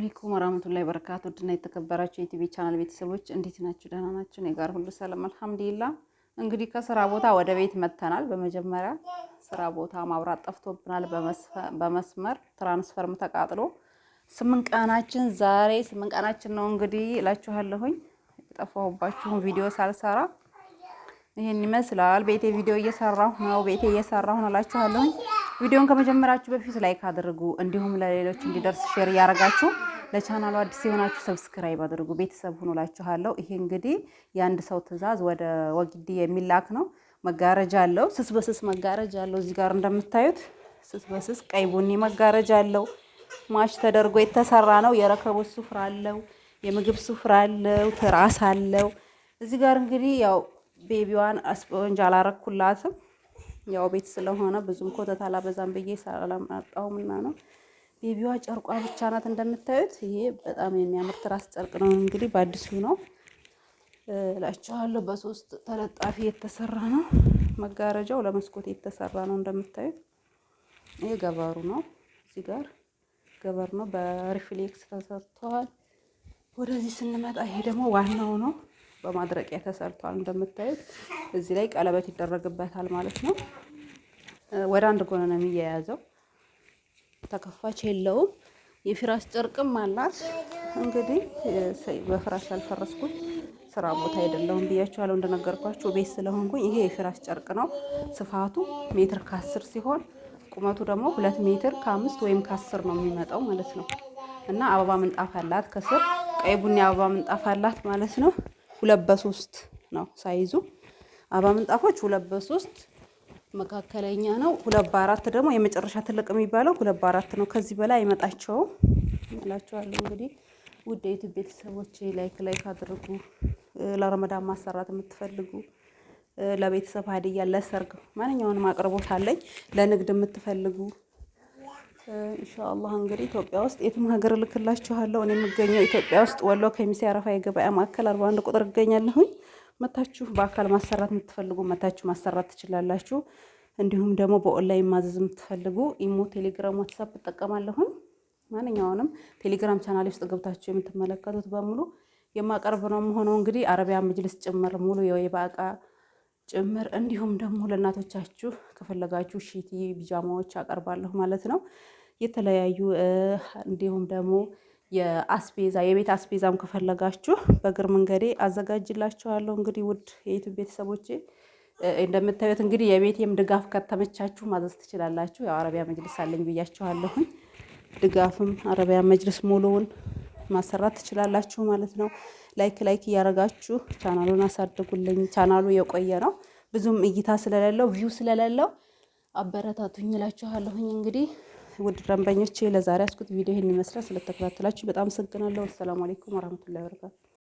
አለይኩም ወራህመቱላሂ ወበረካቱ። ድና የተከበራችሁ የዩቲዩብ ቻናል ቤተሰቦች እንዴት ናችሁ? ደህና ናችሁ? እኔ ጋር ሁሉ ሰላም አልሐምዱሊላህ። እንግዲህ ከስራ ቦታ ወደ ቤት መተናል። በመጀመሪያ ስራ ቦታ ማብራት ጠፍቶብናል። በመስመር ትራንስፈርም ተቃጥሎ 8 ቀናችን ዛሬ 8 ቀናችን ነው እንግዲህ እላችኋለሁኝ። የጠፋሁባችሁን ቪዲዮ ሳልሰራ ይሄን ይመስላል። ቤቴ ቪዲዮ እየሰራሁ ነው እላችኋለሁኝ። ቪዲዮን ከመጀመራችሁ በፊት ላይክ አድርጉ፣ እንዲሁም ለሌሎች እንዲደርስ ሼር እያደረጋችሁ ለቻናሉ አዲስ የሆናችሁ ሰብስክራይብ አድርጉ፣ ቤተሰብ ሁኑ እላችኋለሁ። ይሄ እንግዲህ የአንድ ሰው ትዕዛዝ ወደ ወግዲ የሚላክ ነው። መጋረጃ አለው፣ ስስ በስስ መጋረጃ አለው። እዚህ ጋር እንደምታዩት ስስ በስስ ቀይ ቡኒ መጋረጃ አለው። ማሽ ተደርጎ የተሰራ ነው። የረከቦት ስፍራ አለው፣ የምግብ ስፍራ አለው፣ ትራስ አለው። እዚህ ጋር እንግዲህ ያው ቤቢዋን አስፖንጅ አላረኩላትም። ያው ቤት ስለሆነ ብዙም ኮተት አላበዛም ብዬ ሳላመጣሁምና ነው። ቤቢዋ ጨርቋ ብቻ ናት እንደምታዩት። ይሄ በጣም የሚያምር ትራስ ጨርቅ ነው። እንግዲህ በአዲሱ ነው እላችኋለሁ። በሶስት ተለጣፊ የተሰራ ነው። መጋረጃው ለመስኮት የተሰራ ነው እንደምታዩት። ይሄ ገበሩ ነው። እዚህ ጋር ገበር ነው፣ በሪፍሌክስ ተሰርቷል። ወደዚህ ስንመጣ ይሄ ደግሞ ዋናው ነው። በማድረቂያ ተሰርቷል እንደምታዩት። እዚህ ላይ ቀለበት ይደረግበታል ማለት ነው። ወደ አንድ ጎን ነው የሚያያዘው። ተከፋች የለውም። የፍራሽ ጨርቅም አላት። እንግዲህ በፍራሽ ያልፈረስኩት ስራ ቦታ አይደለሁም ብያችኋለሁ። እንደነገርኳችሁ ቤት ስለሆንኩኝ ይሄ የፍራሽ ጨርቅ ነው። ስፋቱ ሜትር ከ10 ሲሆን ቁመቱ ደግሞ 2 ሜትር ከ5 ወይም ከ10 ነው የሚመጣው ማለት ነው። እና አበባ ምንጣፍ አላት ከስር ቀይ ቡኒ አበባ ምንጣፍ አላት ማለት ነው። 2 በ3 ነው ሳይዙ። አበባ ምንጣፎች 2 በ3 መካከለኛ ነው። 2 በ4 ደግሞ የመጨረሻ ትልቅ የሚባለው 2 በ4 ነው። ከዚህ በላይ አይመጣቸውም እላችኋለሁ። እንግዲህ ውድ የዩቲዩብ ቤተሰቦች ላይክ አድርጉ። ለረመዳን ማሰራት የምትፈልጉ፣ ለቤተሰብ ሀዲያ፣ ለሰርግ ማንኛውንም አቅርቦት አለኝ። ለንግድ የምትፈልጉ ኢንሻአላህ እንግዲህ ኢትዮጵያ ውስጥ የትም ሀገር ልክላችኋለሁ። እኔ የምገኘው ኢትዮጵያ ውስጥ ወሎ ከሚሴ አረፋ የገበያ ማዕከል 41 ቁጥር እገኛለሁኝ። መታችሁ በአካል ማሰራት የምትፈልጉ መታችሁ ማሰራት ትችላላችሁ። እንዲሁም ደግሞ በኦንላይን ማዘዝ የምትፈልጉ ኢሞ፣ ቴሌግራም፣ ዋትስአፕ እጠቀማለሁኝ። ማንኛውንም ቴሌግራም ቻናል ውስጥ ገብታችሁ የምትመለከቱት በሙሉ የማቀርብ ነው የምሆነው። እንግዲህ አረቢያ መጅልስ ጭምር ሙሉ የወይባ እቃ ጭምር እንዲሁም ደግሞ ለእናቶቻችሁ ከፈለጋችሁ ሺቲ ቢጃማዎች አቀርባለሁ ማለት ነው። የተለያዩ እንዲሁም ደግሞ የአስቤዛ የቤት አስቤዛም ከፈለጋችሁ በእግር መንገዴ አዘጋጅላችኋለሁ። እንግዲህ ውድ የዩቲዩብ ቤተሰቦቼ እንደምታዩት እንግዲህ የቤቴም ድጋፍ ከተመቻችሁ ማዘዝ ትችላላችሁ። ያው አረቢያ መጅልስ አለኝ ብያችኋለሁኝ። ድጋፍም አረቢያ መጅልስ ሙሉውን ማሰራት ትችላላችሁ ማለት ነው። ላይክ እያረጋችሁ ቻናሉን አሳድጉልኝ። ቻናሉ የቆየ ነው፣ ብዙም እይታ ስለሌለው ቪው ስለሌለው አበረታቱኝ እላችኋለሁኝ። እንግዲህ ውድ ደንበኞቼ ለዛሬ አስኩት ቪዲዮ ይሄን ይመስላል። ስለተከታተላችሁ በጣም አመሰግናለሁ። አሰላሙ አለይኩም ወራህመቱላሂ ወበረካቱ።